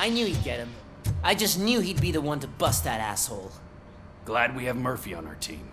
I knew he'd get him. I just knew he'd be the one to bust that asshole. Glad we have Murphy on our team.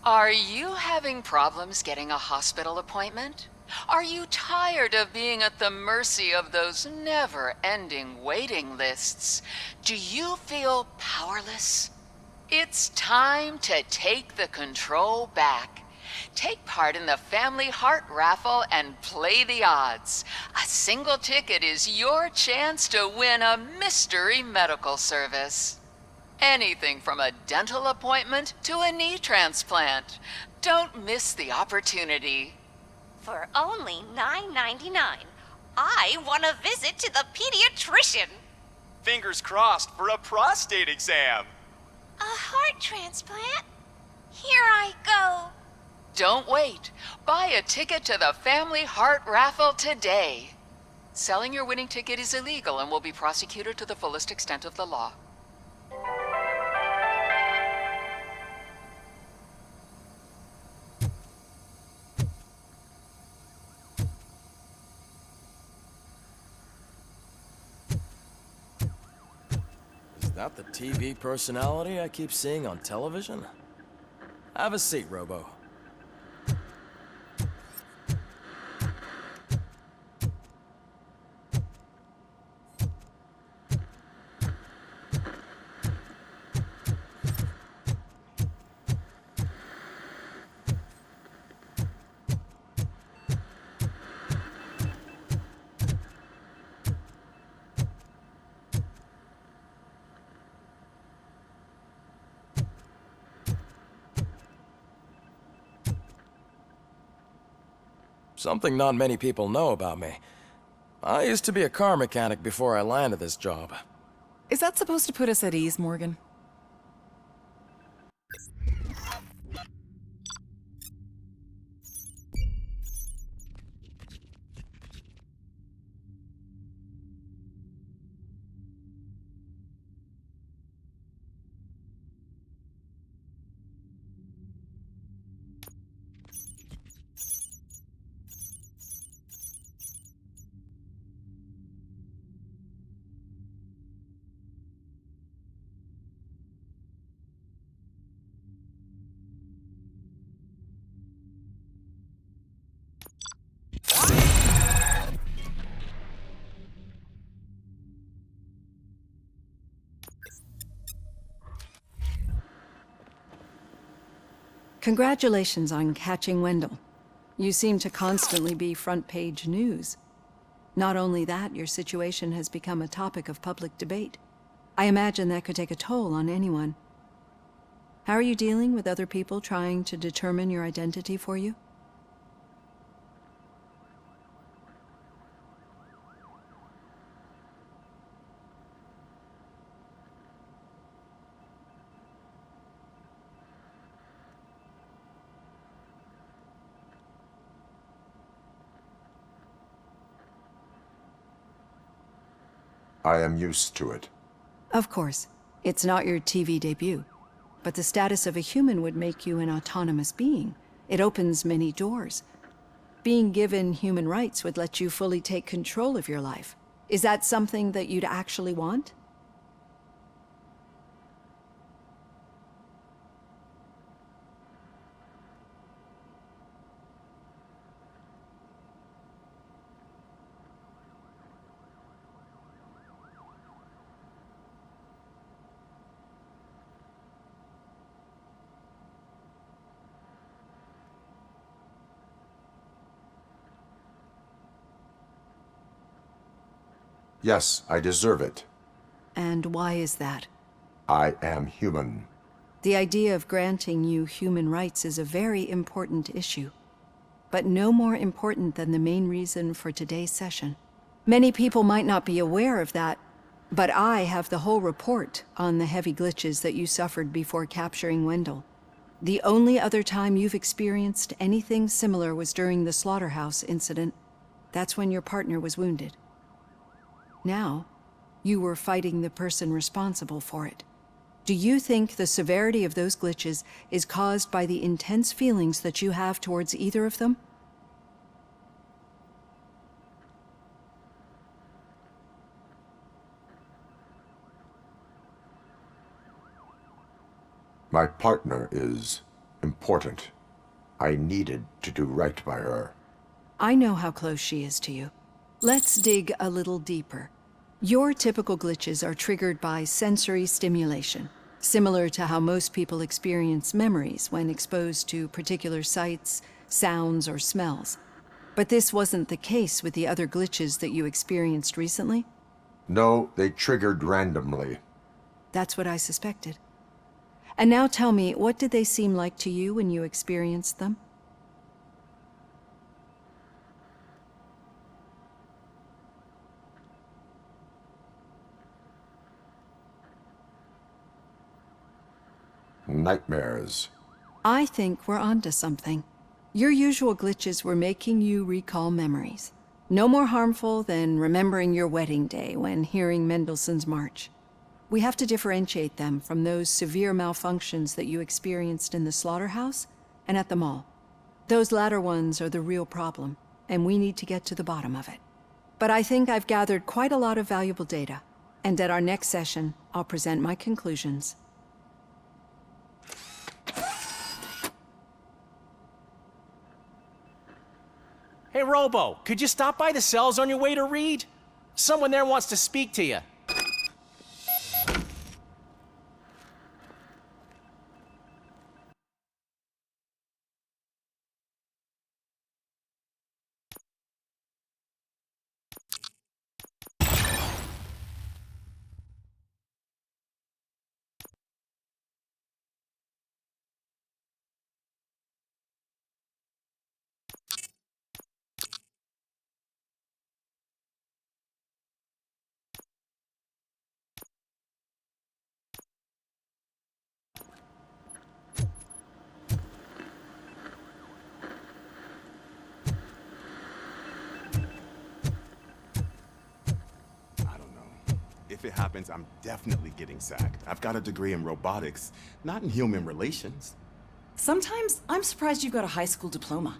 Are you having problems getting a hospital appointment? Are you tired of being at the mercy of those never-ending waiting lists? Do you feel powerless? It's time to take the control back. Take part in the Family Heart Raffle and play the odds. A single ticket is your chance to win a mystery medical service. Anything from a dental appointment to a knee transplant. Don't miss the opportunity. For only $9.99, I want a visit to the pediatrician. Fingers crossed for a prostate exam. A heart transplant? Here I go. Don't wait. Buy a ticket to the Family Heart Raffle today. Selling your winning ticket is illegal and will be prosecuted to the fullest extent of the law. Is that the TV personality I keep seeing on television? Have a seat, Robo. Something not many people know about me. I used to be a car mechanic before I landed this job. Is that supposed to put us at ease, Morgan? Congratulations on catching Wendell. You seem to constantly be front-page news. Not only that, your situation has become a topic of public debate. I imagine that could take a toll on anyone. How are you dealing with other people trying to determine your identity for you? I am used to it. Of course. It's not your TV debut. But the status of a human would make you an autonomous being. It opens many doors. Being given human rights would let you fully take control of your life. Is that something that you'd actually want? Yes, I deserve it. And why is that? I am human. The idea of granting you human rights is a very important issue, but no more important than the main reason for today's session. Many people might not be aware of that, But I have the whole report on the heavy glitches that you suffered before capturing Wendell. The only other time you've experienced anything similar was during the slaughterhouse incident. That's when your partner was wounded. Now, you were fighting the person responsible for it. Do you think the severity of those glitches is caused by the intense feelings that you have towards either of them? My partner is important. I needed to do right by her. I know how close she is to you. Let's dig a little deeper. Your typical glitches are triggered by sensory stimulation, similar to how most people experience memories when exposed to particular sights, sounds, or smells. But this wasn't the case with the other glitches that you experienced recently? No, they triggered randomly. That's what I suspected. And now tell me, what did they seem like to you when you experienced them? Nightmares. I think we're onto something. Your usual glitches were making you recall memories. No more harmful than remembering your wedding day when hearing Mendelssohn's March. We have to differentiate them from those severe malfunctions that you experienced in the slaughterhouse and at the mall. Those latter ones are the real problem, and we need to get to the bottom of it. But I think I've gathered quite a lot of valuable data, and at our next session, I'll present my conclusions. Hey, Robo, could you stop by the cells on your way to read? Someone there wants to speak to you. If it happens, I'm definitely getting sacked. I've got a degree in robotics, not in human relations. Sometimes I'm surprised you've got a high school diploma.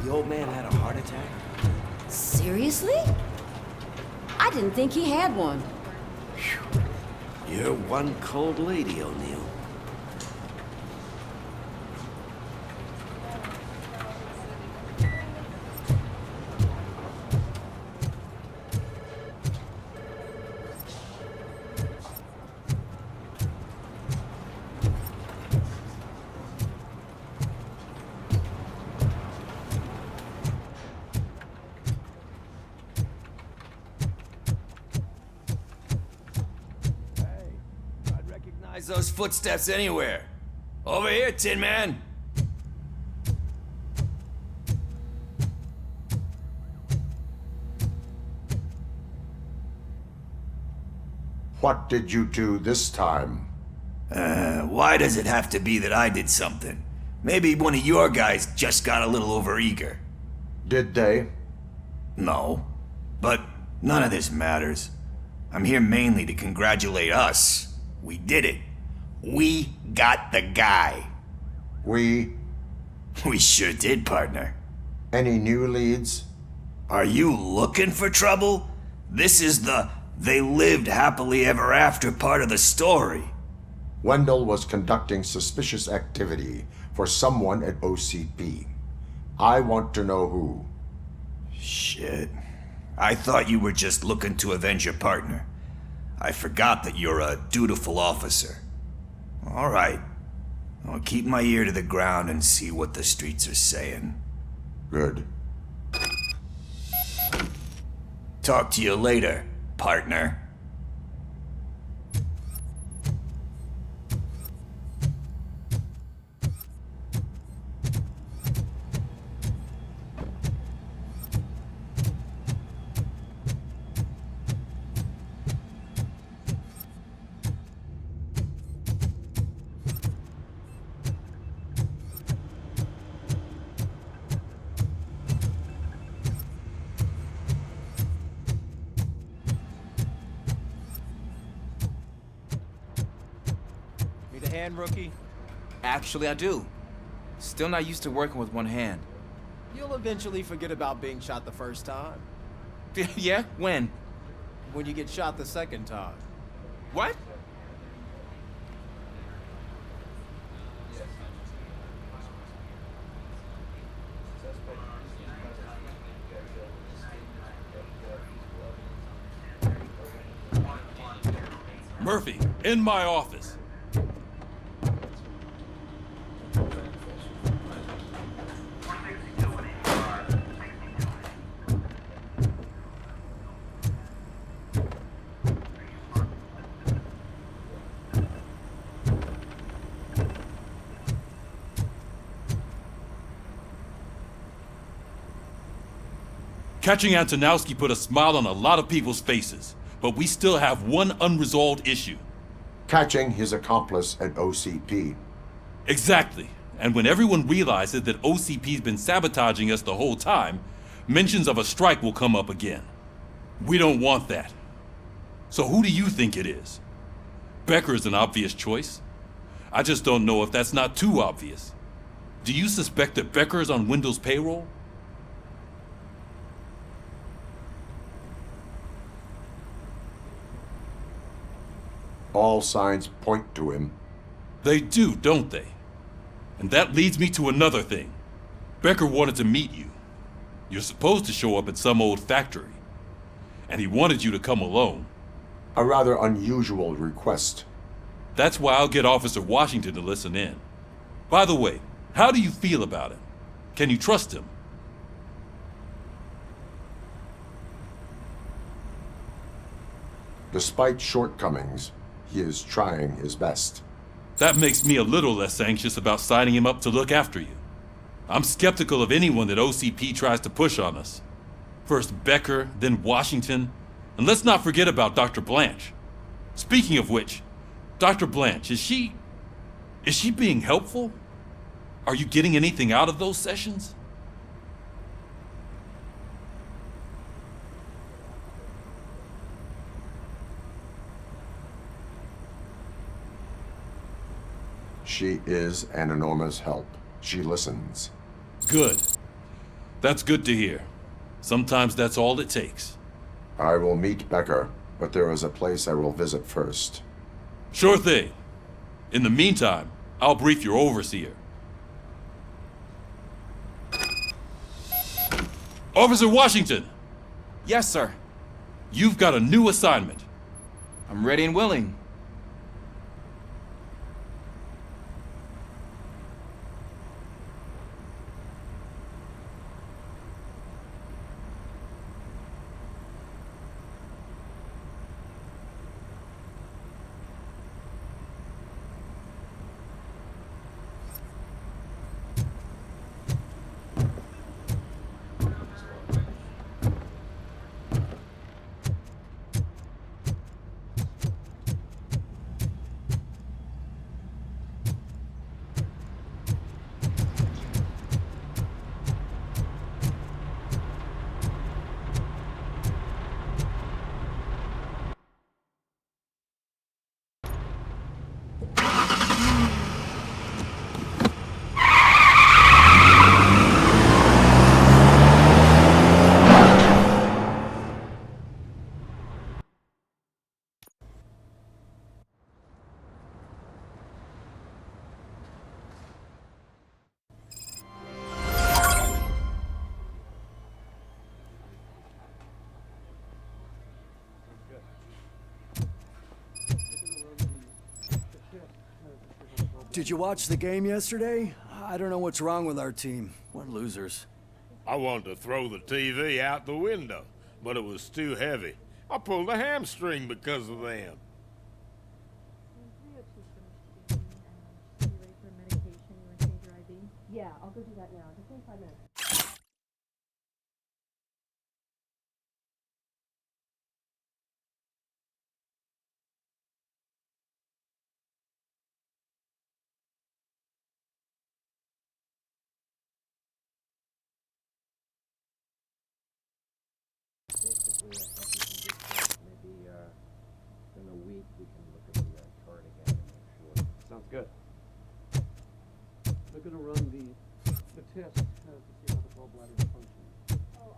The old man had a heart attack? Seriously? I didn't think he had one. You're one cold lady, O'Neill. Those footsteps anywhere. Over here, Tin Man. What did you do this time? Why does it have to be that I did something? Maybe one of your guys just got a little overeager. Did they? No. But none of this matters. I'm here mainly to congratulate us. We did it. We got the guy. We sure did, partner. Any new leads? Are you looking for trouble? This is the they lived happily ever after part of the story. Wendell was conducting suspicious activity for someone at OCP. I want to know who. Shit. I thought you were just looking to avenge your partner. I forgot that you're a dutiful officer. All right. I'll keep my ear to the ground and see what the streets are saying. Good. Talk to you later, partner. Hand, rookie? Actually, I do. Still not used to working with one hand. You'll eventually forget about being shot the first time. Yeah? When? When you get shot the second time. What? Murphy, in my office. Catching Antonowski put a smile on a lot of people's faces, but we still have one unresolved issue. Catching his accomplice at OCP. Exactly. And when everyone realizes that OCP's been sabotaging us the whole time, mentions of a strike will come up again. We don't want that. So who do you think it is? Becker is an obvious choice. I just don't know if that's not too obvious. Do you suspect that Becker is on Wendell's payroll? All signs point to him. They do, don't they? And that leads me to another thing. Becker wanted to meet you. You're supposed to show up at some old factory. And he wanted you to come alone. A rather unusual request. That's why I'll get Officer Washington to listen in. By the way, how do you feel about him? Can you trust him? Despite shortcomings, he is trying his best. That makes me a little less anxious about signing him up to look after you. I'm skeptical of anyone that OCP tries to push on us. First Becker, then Washington, and let's not forget about Dr. Blanche. Speaking of which, Dr. Blanche, is she being helpful? Are you getting anything out of those sessions? She is an enormous help. She listens. Good. That's good to hear. Sometimes that's all it takes. I will meet Becker, but there is a place I will visit first. Sure thing. In the meantime, I'll brief your overseer. Officer Washington! Yes, sir. You've got a new assignment. I'm ready and willing. Did you watch the game yesterday? I don't know what's wrong with our team. We're losers. I wanted to throw the TV out the window, but it was too heavy. I pulled a hamstring because of them. Yeah, I'll go do that now. Just give me 5 minutes. Basically, I think we can just maybe in a week we can look at the chart again and make sure. Sounds good. They're gonna run the test to see how the gallbladder functions. Oh,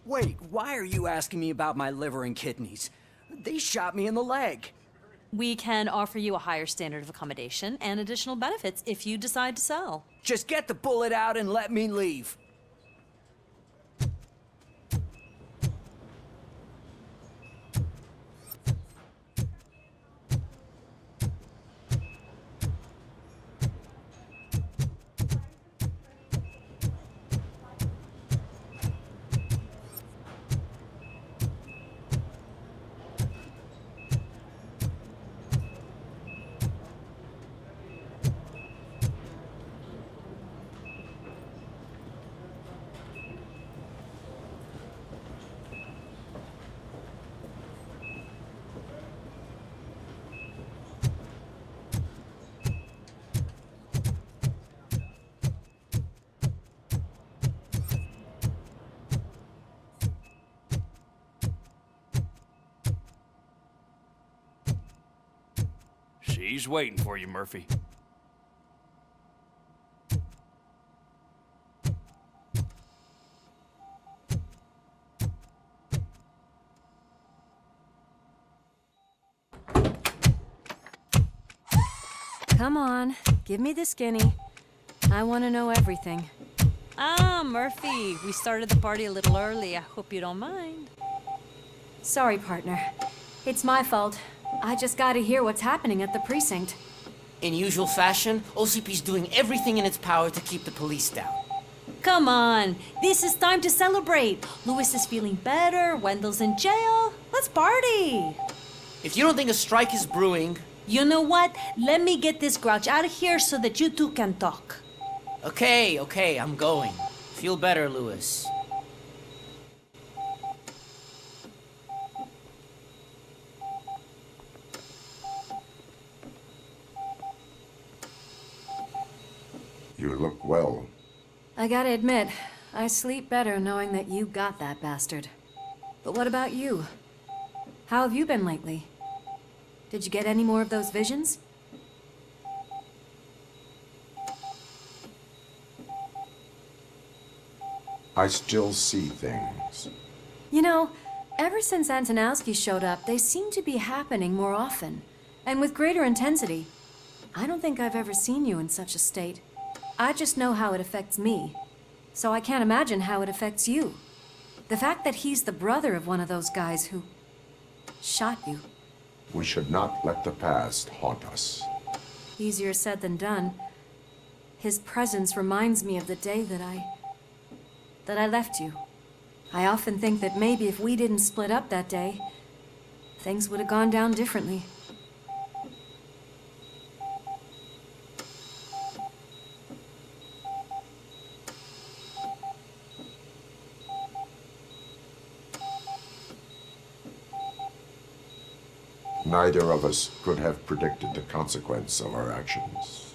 Wait, why are you asking me about my liver and kidneys? They shot me in the leg. We can offer you a higher standard of accommodation and additional benefits if you decide to sell. Just get the bullet out and let me leave. She's waiting for you, Murphy. Come on, give me the skinny. I want to know everything. Ah, Murphy, we started the party a little early. I hope you don't mind. Sorry, partner. It's my fault. I just gotta hear what's happening at the precinct. In usual fashion, OCP's doing everything in its power to keep the police down. Come on, this is time to celebrate. Louis is feeling better, Wendell's in jail. Let's party. If you don't think a strike is brewing... You know what? Let me get this grouch out of here so that you two can talk. Okay, I'm going. Feel better, Louis. You look well. I gotta admit, I sleep better knowing that you got that bastard. But what about you? How have you been lately? Did you get any more of those visions? I still see things. You know, Ever since Antonowski showed up, they seem to be happening more often, and with greater intensity. I don't think I've ever seen you in such a state. I just know how it affects me, so I can't imagine how it affects you. The fact that he's the brother of one of those guys who shot you. We should not let the past haunt us. Easier said than done. His presence reminds me of the day that I left you. I often think that maybe if we didn't split up that day, things would have gone down differently. Neither of us could have predicted the consequence of our actions.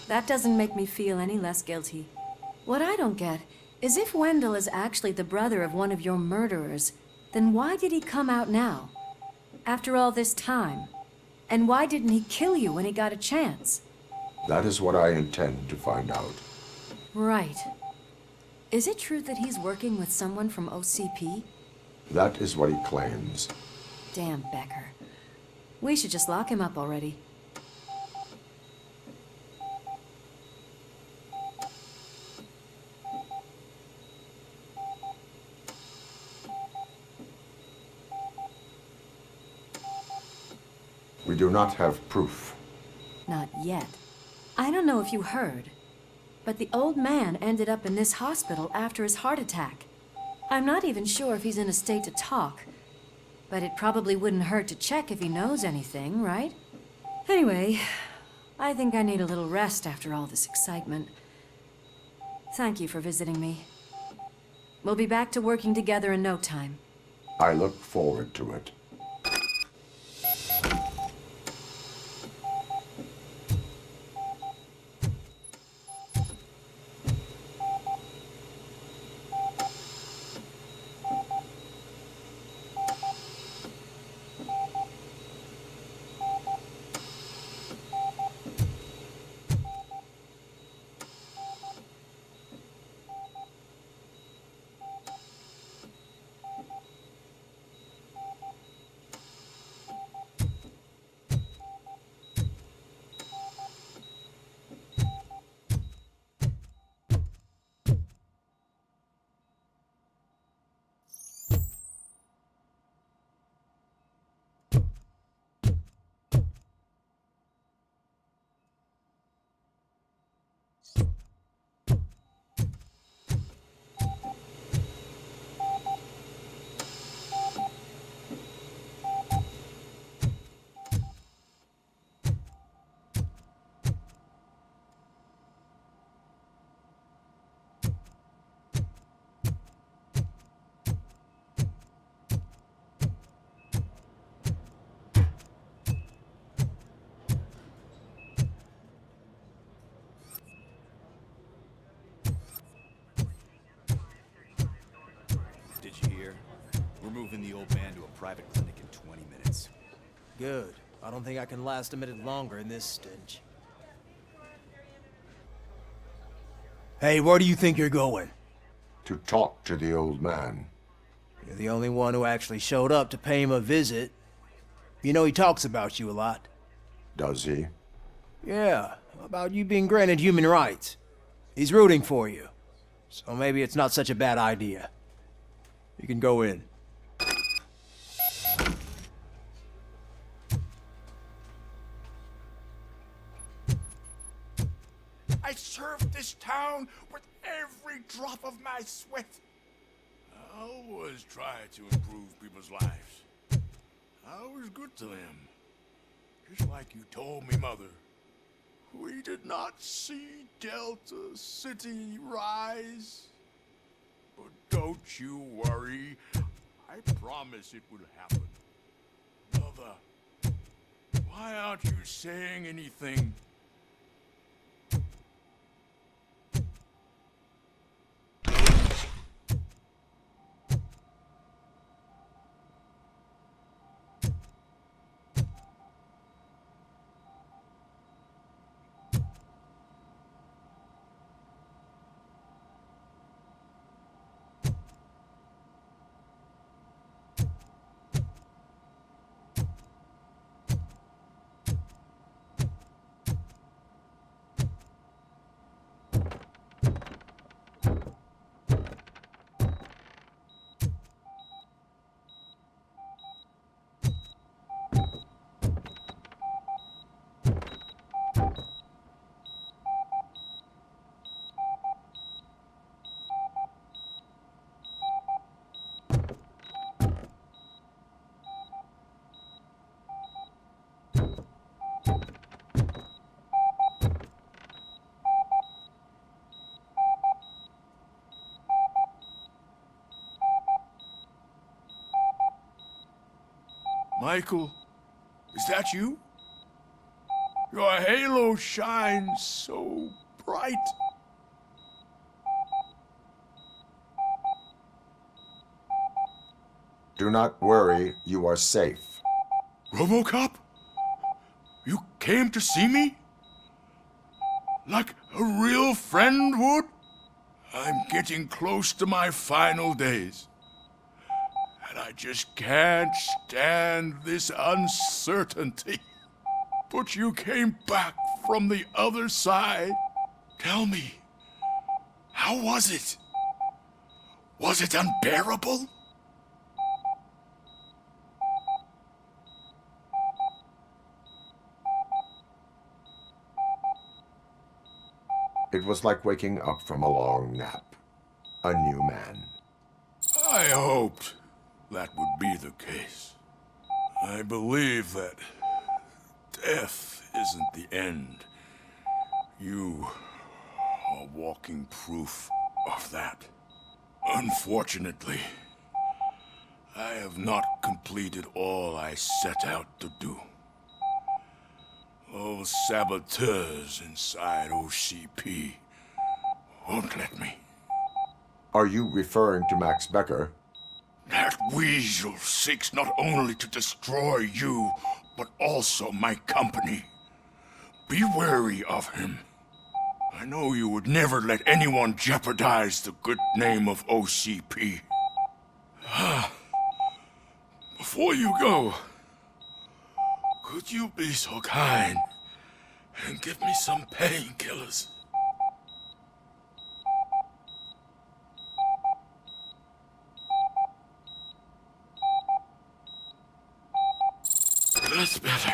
That doesn't make me feel any less guilty. What I don't get is if Wendell is actually the brother of one of your murderers, then why did he come out now? After all this time? And why didn't he kill you when he got a chance? That is what I intend to find out. Right. Is it true that he's working with someone from OCP? That is what he claims. Damn Becker. We should just lock him up already. We do not have proof. Not yet. I don't know if you heard, but the old man ended up in this hospital after his heart attack. I'm not even sure if he's in a state to talk, but it probably wouldn't hurt to check if he knows anything, right? Anyway, I think I need a little rest after all this excitement. Thank you for visiting me. We'll be back to working together in no time. I look forward to it. Moving the old man to a private clinic in 20 minutes. Good. I don't think I can last a minute longer in this stench. Hey, where do you think you're going? To talk to the old man. You're the only one who actually showed up to pay him a visit. You know he talks about you a lot. Does he? Yeah, about you being granted human rights. He's rooting for you. So maybe it's not such a bad idea. You can go in. I served this town with every drop of my sweat. I always try to improve people's lives. I was good to them. Just like you told me, Mother. We did not see Delta City rise. But don't you worry. I promise it will happen. Mother, why aren't you saying anything? Michael, is that you? Your halo shines so bright. Do not worry, you are safe. Robocop? You came to see me? Like a real friend would? I'm getting close to my final days. And I just can't stand this uncertainty. But you came back from the other side. Tell me, how was it? Was it unbearable? It was like waking up from a long nap. A new man. I hoped that would be the case. I believe that death isn't the end. You are walking proof of that. Unfortunately, I have not completed all I set out to do. Those saboteurs inside OCP won't let me. Are you referring to Max Becker? That weasel seeks not only to destroy you, but also my company. Be wary of him. I know you would never let anyone jeopardize the good name of OCP. Before you go, could you be so kind and give me some painkillers? That's better.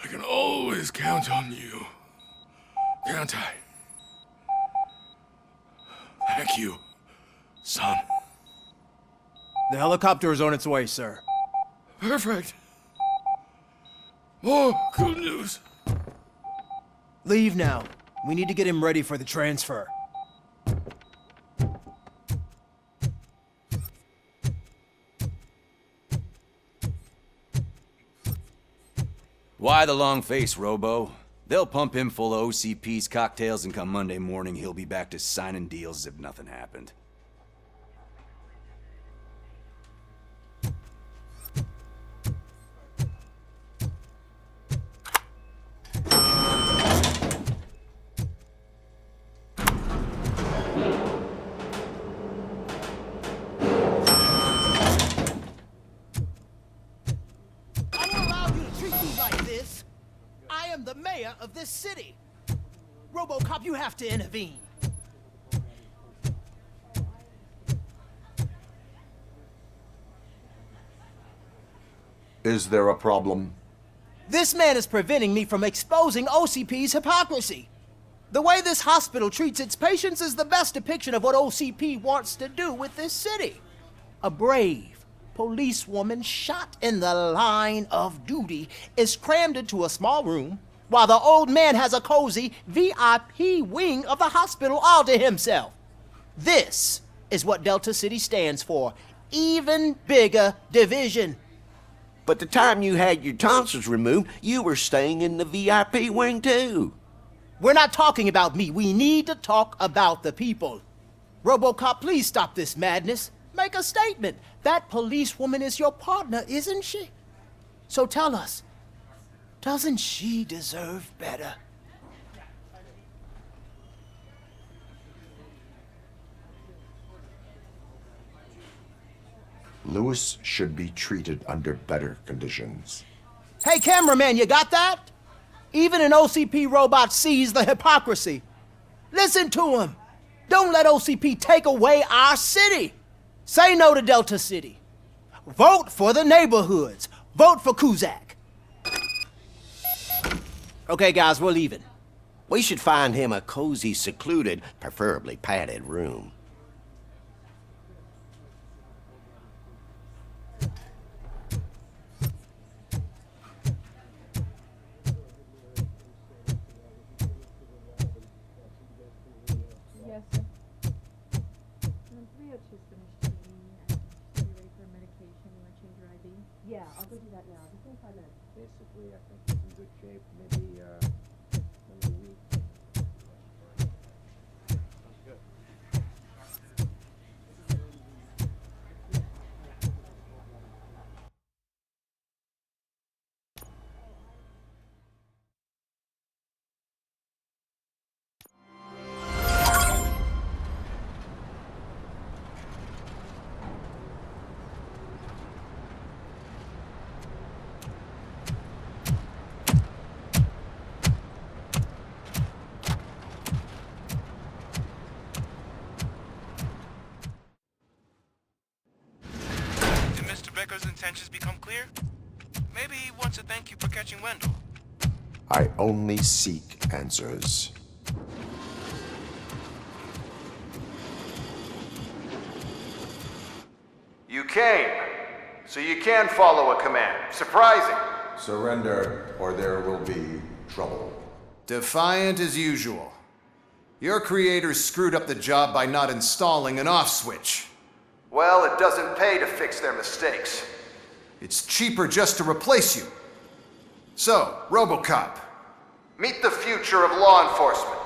I can always count on you, can't I? Thank you, son. The helicopter is on its way, sir. Perfect. More good news. Leave now. We need to get him ready for the transfer. Why the long face, Robo? They'll pump him full of OCP's cocktails, and come Monday morning, he'll be back to signing deals as if nothing happened. The mayor of this city. Robocop, you have to intervene. Is there a problem? This man is preventing me from exposing OCP's hypocrisy. The way this hospital treats its patients is the best depiction of what OCP wants to do with this city. A brave policewoman shot in the line of duty is crammed into a small room, while the old man has a cozy VIP wing of the hospital all to himself. This is what Delta City stands for. Even bigger division. But the time you had your tonsils removed, you were staying in the VIP wing too. We're not talking about me. We need to talk about the people. Robocop, please stop this madness. Make a statement. That policewoman is your partner, isn't she? So tell us, doesn't she deserve better? Lewis should be treated under better conditions. Hey, cameraman, you got that? Even an OCP robot sees the hypocrisy. Listen to him. Don't let OCP take away our city. Say no to Delta City. Vote for the neighborhoods. Vote for Kuzak. Okay, guys, we're leaving. We should find him a cozy, secluded, preferably padded room. Yes, sir. Yeah, I'll go do that now. Just give me 5 minutes. Basically, I think he's in good shape. Maybe, in a week. Sounds good. Becker's intentions become clear? Maybe he wants to thank you for catching Wendell. I only seek answers. You came, so you can follow a command. Surprising. Surrender, or there will be trouble. Defiant as usual. Your creators screwed up the job by not installing an off switch. Well, it doesn't pay to fix their mistakes. It's cheaper just to replace you. So, Robocop, meet the future of law enforcement.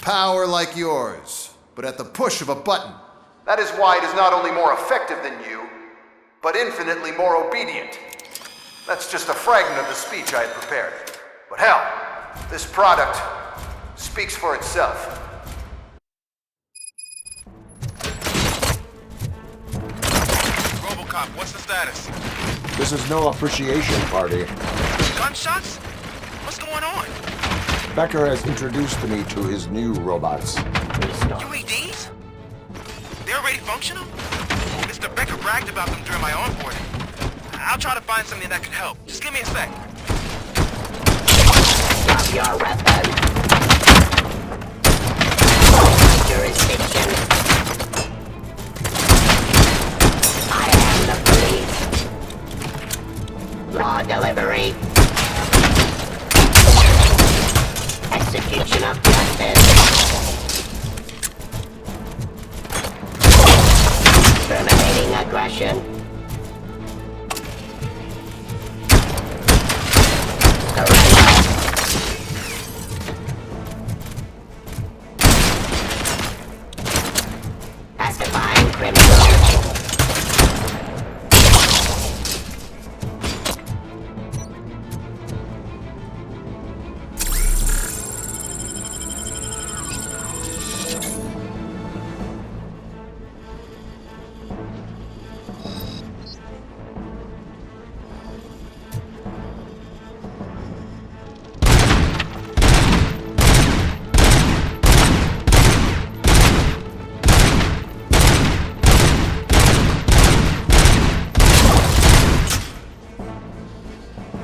Power like yours, but at the push of a button. That is why it is not only more effective than you, but infinitely more obedient. That's just a fragment of the speech I had prepared. But hell, this product speaks for itself. Robocop, what's the status? This is no appreciation party. Gunshots? What's going on? Becker has introduced me to his new robots. UEDs? They're already functional? Mr. Becker bragged about them during my onboarding. I'll try to find something that could help. Just give me a sec. Drop your weapon. Jurisdiction. I am the police. Law delivery. Execution of justice. Terminating aggression. Pacifying criminals.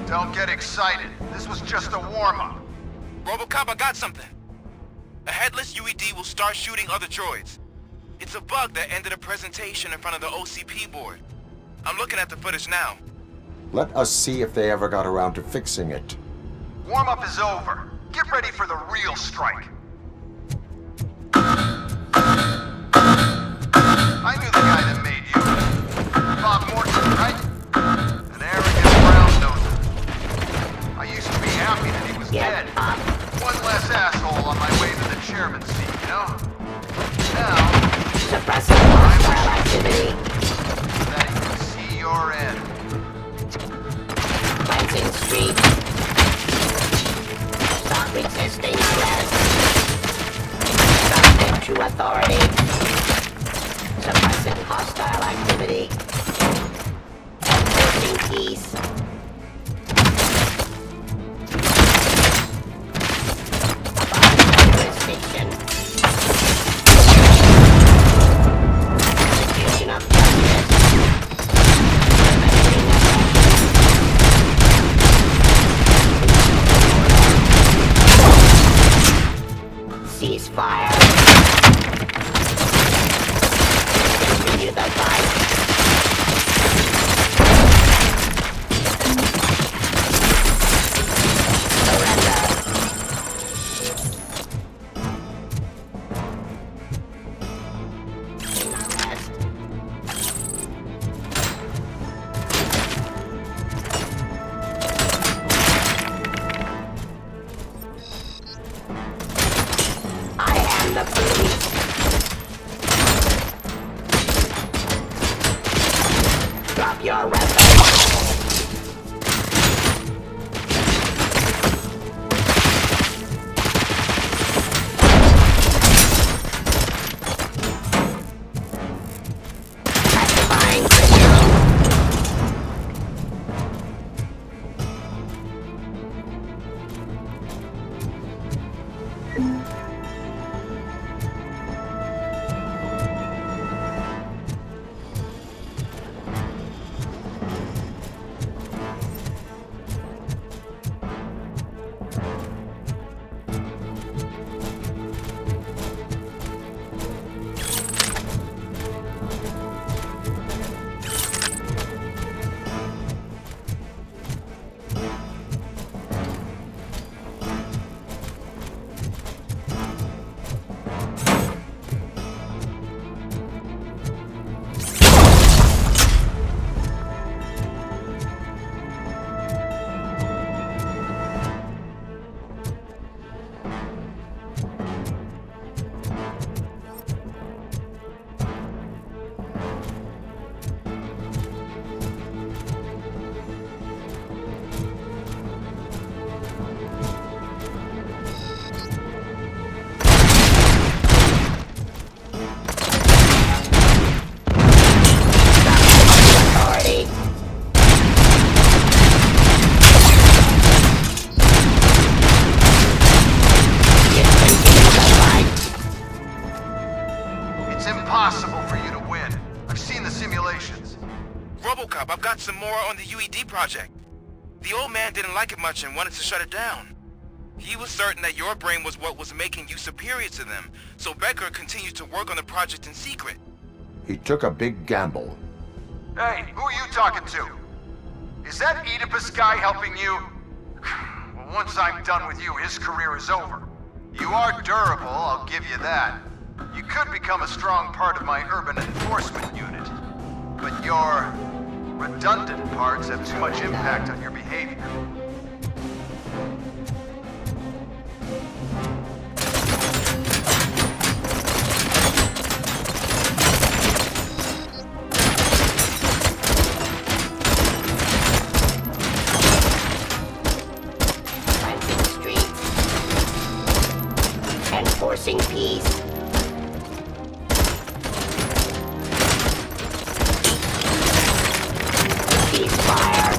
Don't get excited. This was just a warm-up. Robocop, I got something. A headless UED will start shooting other droids. It's a bug that ended a presentation in front of the OCP board. I'm looking at the footage now. Let us see if they ever got around to fixing it. Warm-up is over. Get ready for the real strike. I knew the guy that made you. Bob Morton, right? An arrogant brown-noser. I used to be happy that he was dead. One less asshole on my way to the chairman's seat, you know? Now, Suppressing hostile activity. that you can see your end. Cleansing street. Stop resisting arrest. Subject to authority. Suppressing hostile activity. Enforcing peace. Abiding jurisdiction. Execution of justice. Terminating aggression. Ceasefire. Continue the fight. Drop your weapon. Robocop, I've got some more on the UED project. The old man didn't like it much and wanted to shut it down. He was certain that your brain was what was making you superior to them, so Becker continued to work on the project in secret. He took a big gamble. Hey, who are you talking to? Is that Oedipus guy helping you? Well, once I'm done with you, his career is over. You are durable, I'll give you that. You could become a strong part of my urban enforcement unit. But your redundant parts have too much impact on your behavior. Cleansing streets. Enforcing peace. Ceasefire.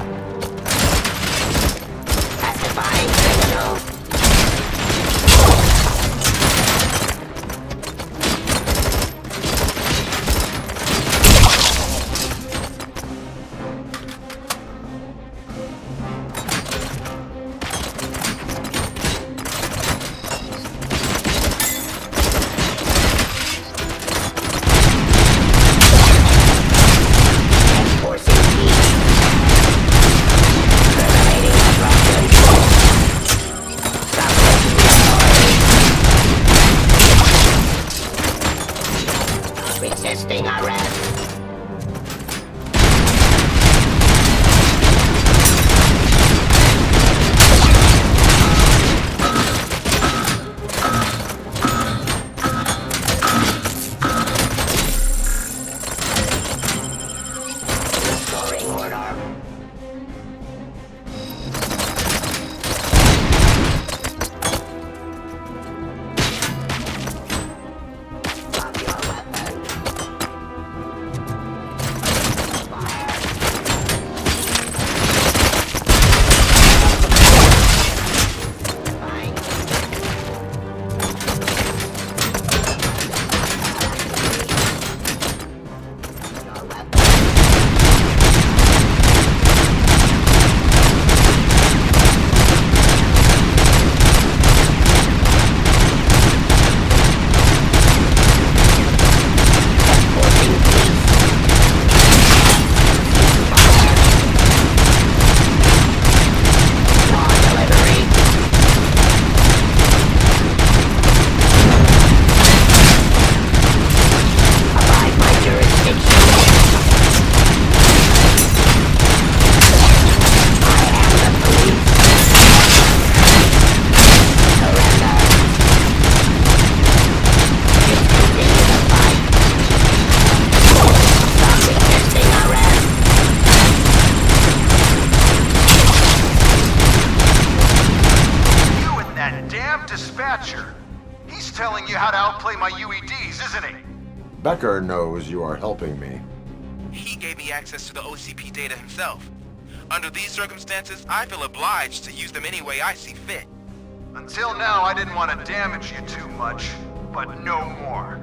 Pacifying criminals. how to outplay my UEDs, isn't he? Becker knows you are helping me. He gave me access to the OCP data himself. Under these circumstances, I feel obliged to use them any way I see fit. Until now, I didn't want to damage you too much, but no more.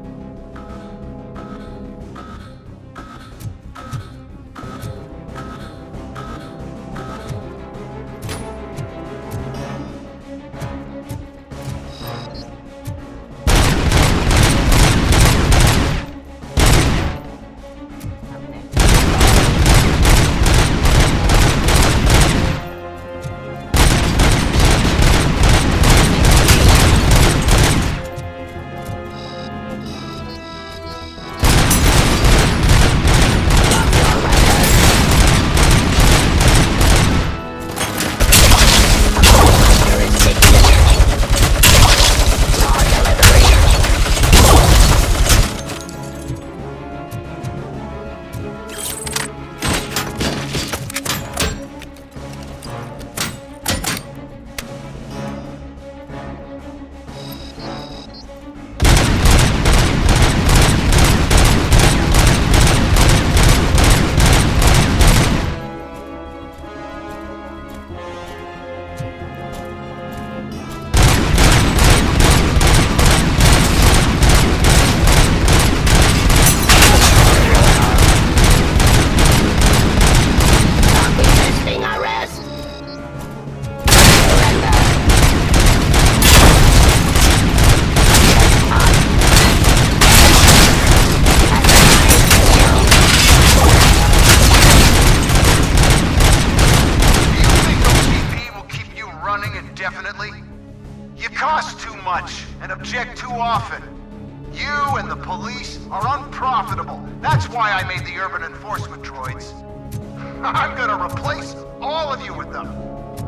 I'm gonna replace all of you with them.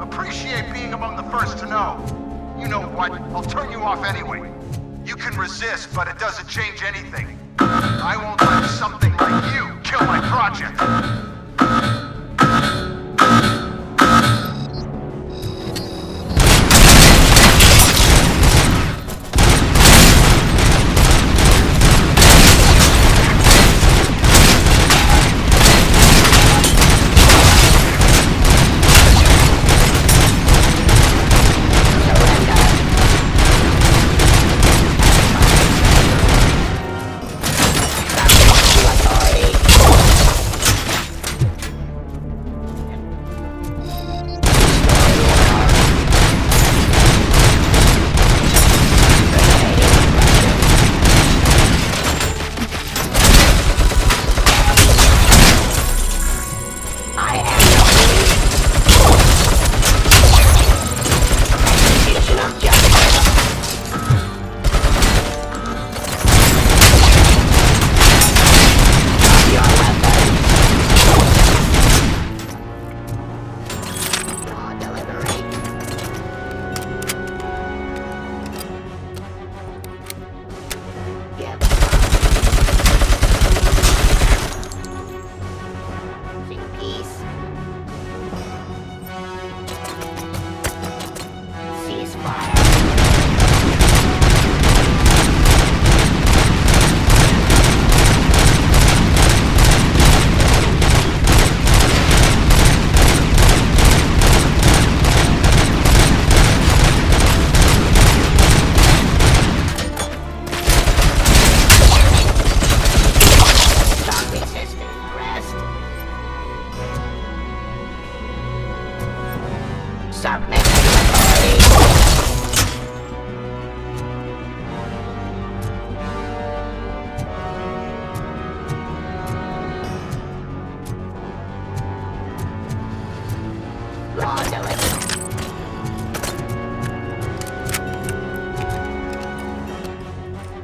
Appreciate being among the first to know. You know what? I'll turn you off anyway. You can resist, but it doesn't change anything. I won't let something like you kill my project.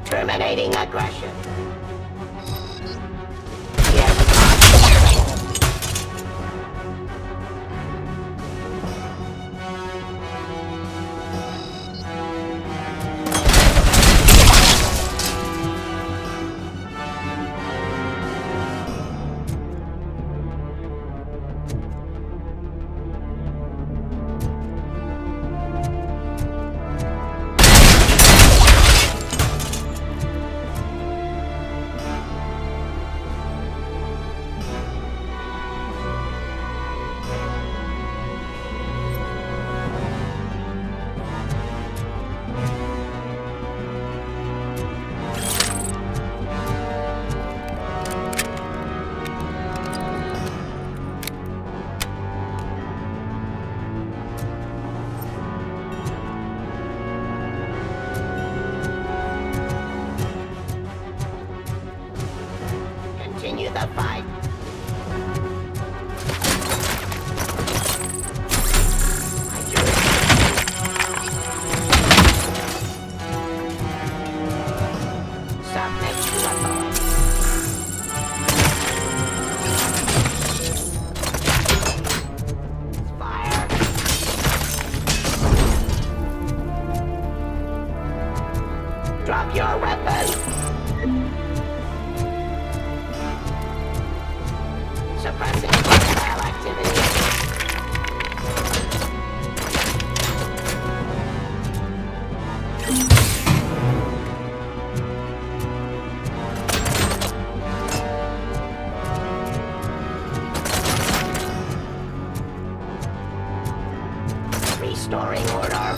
Terminating aggression. Restoring order.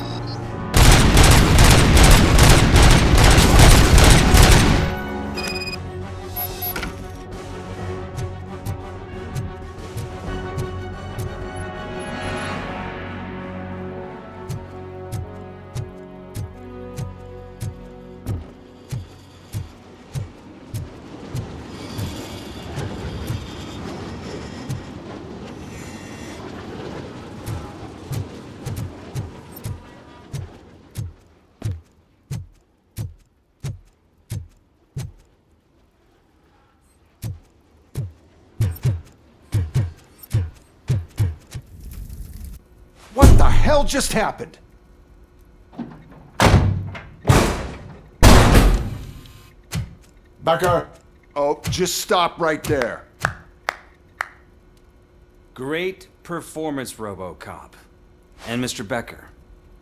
What the hell just happened? Becker! Oh, just stop right there. Great performance, Robocop. And Mr. Becker,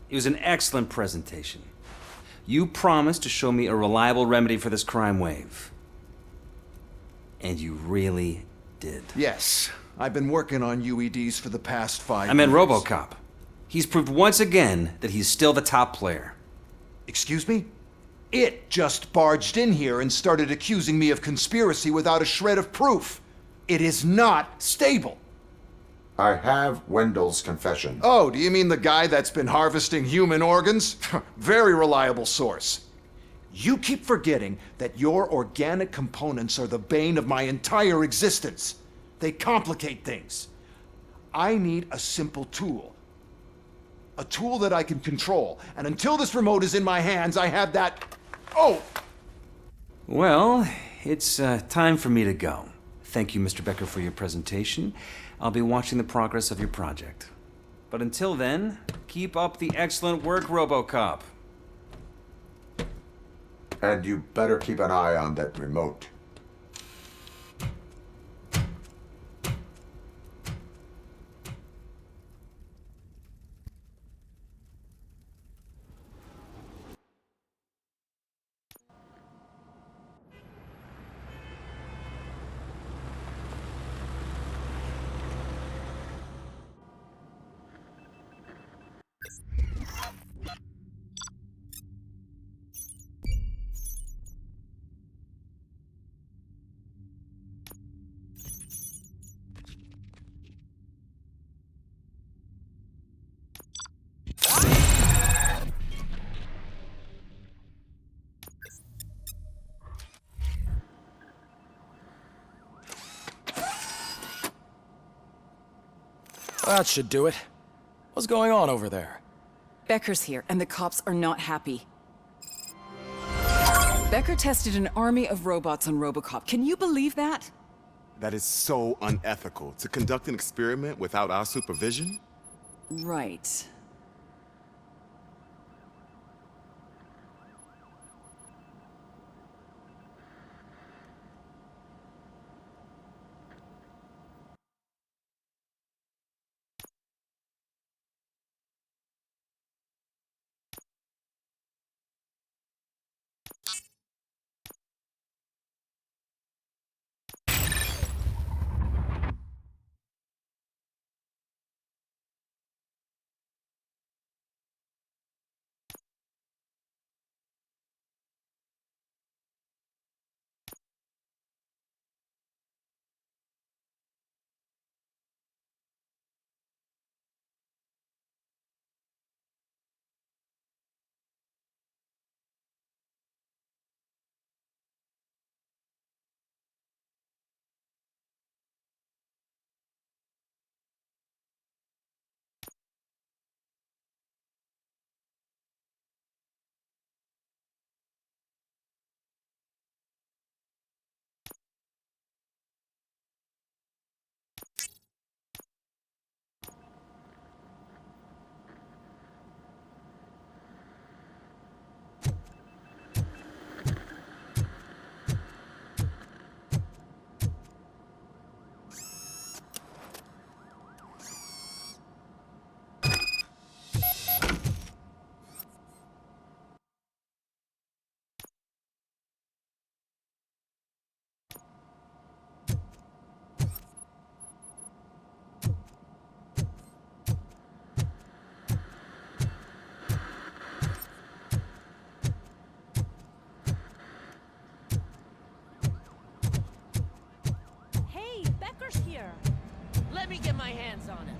it was an excellent presentation. You promised to show me a reliable remedy for this crime wave. And you really did. Yes, I've been working on UEDs for the past 5 years. I meant Robocop. He's proved once again that he's still the top player. Excuse me? It just barged in here and started accusing me of conspiracy without a shred of proof. It is not stable. I have Wendell's confession. Oh, do you mean the guy that's been harvesting human organs? Very reliable source. You keep forgetting that your organic components are the bane of my entire existence. They complicate things. I need a simple tool. A tool that I can control. And until this remote is in my hands, I have that... Oh! Well, it's time for me to go. Thank you, Mr. Becker, for your presentation. I'll be watching the progress of your project. But until then, keep up the excellent work, Robocop. And you better keep an eye on that remote. That should do it. What's going on over there? Becker's here, and the cops are not happy. Becker tested an army of robots on Robocop. Can you believe that? That is so unethical. To conduct an experiment without our supervision? Right. my hands on him.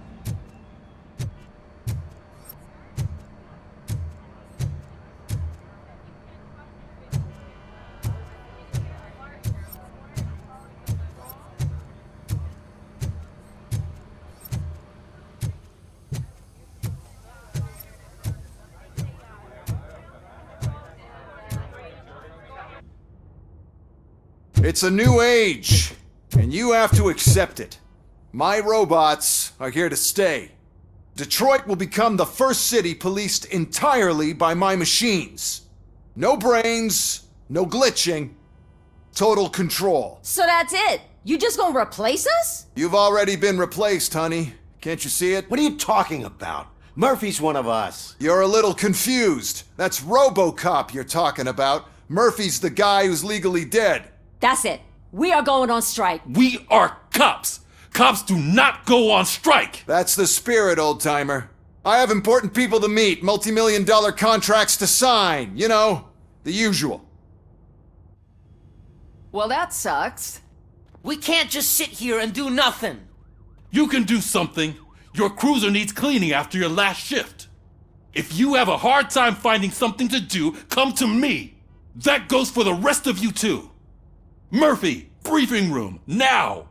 It's a new age, and you have to accept it. My robots are here to stay. Detroit will become the first city policed entirely by my machines. No brains, no glitching, total control. So that's it? You just gonna replace us? You've already been replaced, honey. Can't you see it? What are you talking about? Murphy's one of us. You're a little confused. That's Robocop you're talking about. Murphy's the guy who's legally dead. That's it. We are going on strike. We are cops. Cops do not go on strike. That's the spirit, old-timer. I have important people to meet, multi-million-dollar contracts to sign. You know, the usual. Well, that sucks. We can't just sit here and do nothing. You can do something. Your cruiser needs cleaning after your last shift. If you have a hard time finding something to do, come to me. That goes for the rest of you too. Murphy, briefing room, now!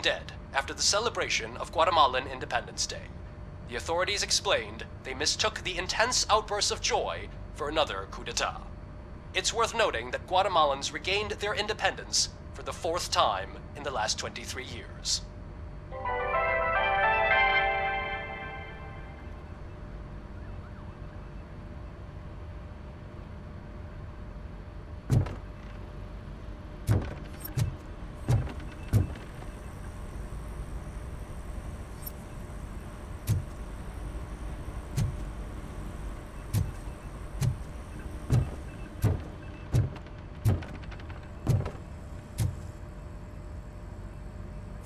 Dead after the celebration of Guatemalan Independence Day. The authorities explained they mistook the intense outbursts of joy for another coup d'etat. It's worth noting that Guatemalans regained their independence for the 4th time in the last 23 years.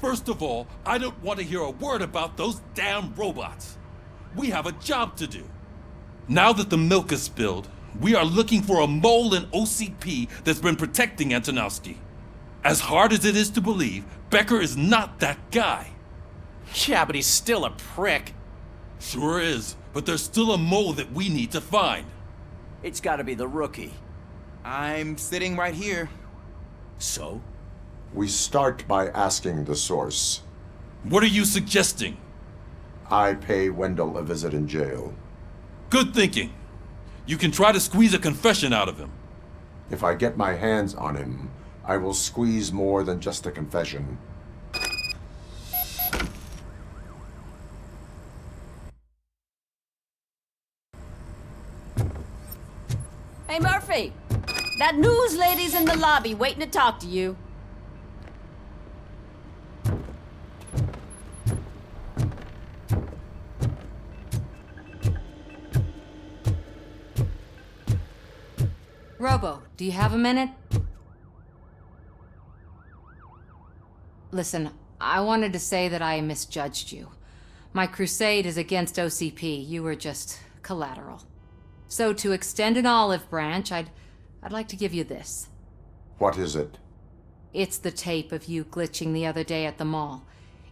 First of all, I don't want to hear a word about those damn robots. We have a job to do. Now that the milk is spilled, we are looking for a mole in OCP that's been protecting Antonowski. As hard as it is to believe, Becker is not that guy. Yeah, but he's still a prick. Sure is, but there's still a mole that we need to find. It's gotta be the rookie. I'm sitting right here. So? We start by asking the source. What are you suggesting? I pay Wendell a visit in jail. Good thinking. You can try to squeeze a confession out of him. If I get my hands on him, I will squeeze more than just a confession. Hey, Murphy! That news lady's in the lobby waiting to talk to you. Robo, do you have a minute? Listen, I wanted to say that I misjudged you. My crusade is against OCP. You were just collateral. So to extend an olive branch, I'd like to give you this. What is it? It's the tape of you glitching the other day at the mall.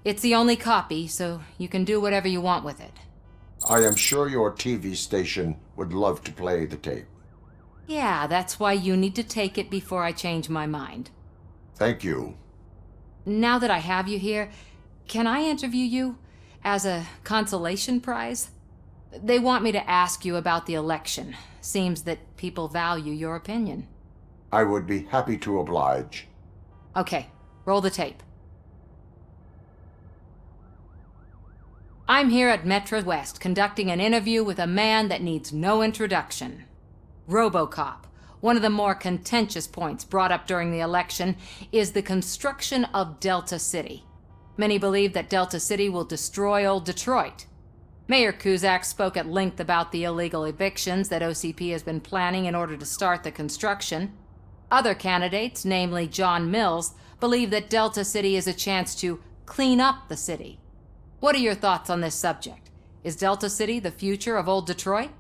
It's the only copy, so you can do whatever you want with it. I am sure your TV station would love to play the tape. Yeah, that's why you need to take it before I change my mind. Thank you. Now that I have you here, can I interview you as a consolation prize? They want me to ask you about the election. Seems that people value your opinion. I would be happy to oblige. Okay, roll the tape. I'm here at Metro West conducting an interview with a man that needs no introduction. Robocop. One of the more contentious points brought up during the election is the construction of Delta City. Many believe that Delta City will destroy old Detroit. Mayor Cusack spoke at length about the illegal evictions that OCP has been planning in order to start the construction. Other candidates, namely John Mills, believe that Delta City is a chance to clean up the city. What are your thoughts on this subject? Is Delta City the future of old Detroit?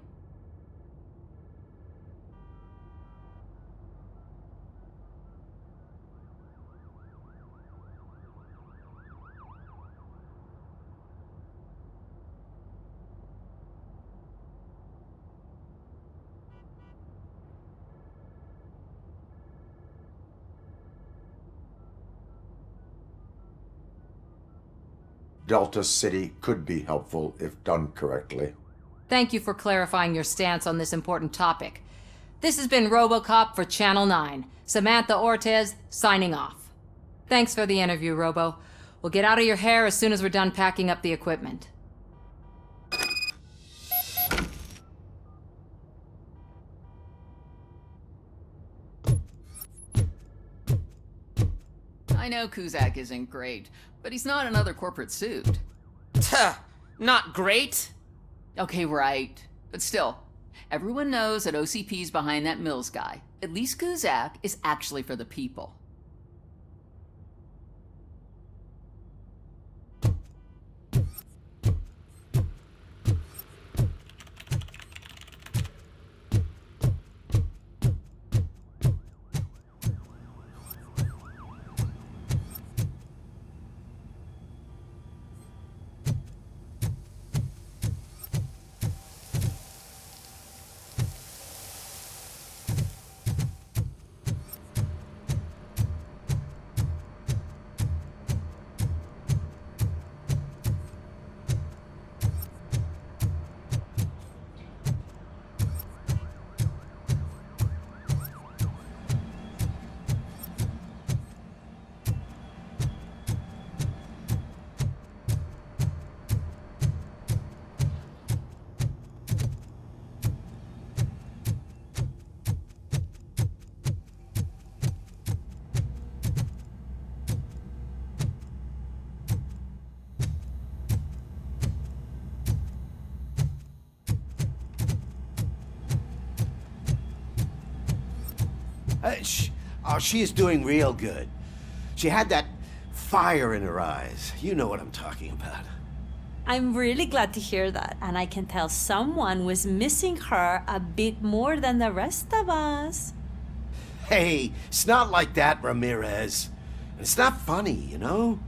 Delta City could be helpful if done correctly. Thank you for clarifying your stance on this important topic. This has been Robocop for Channel 9. Samantha Ortez, signing off. Thanks for the interview, Robo. We'll get out of your hair as soon as we're done packing up the equipment. I know Cusack isn't great, but he's not another corporate suit. Tuh, not great? Okay, right. But still, everyone knows that OCP's behind that Mills guy. At least Cusack is actually for the people. She is doing real good. She had that fire in her eyes. You know what I'm talking about. I'm really glad to hear that, and I can tell someone was missing her a bit more than the rest of us. Hey, it's not like that, Ramirez. It's not funny, you know?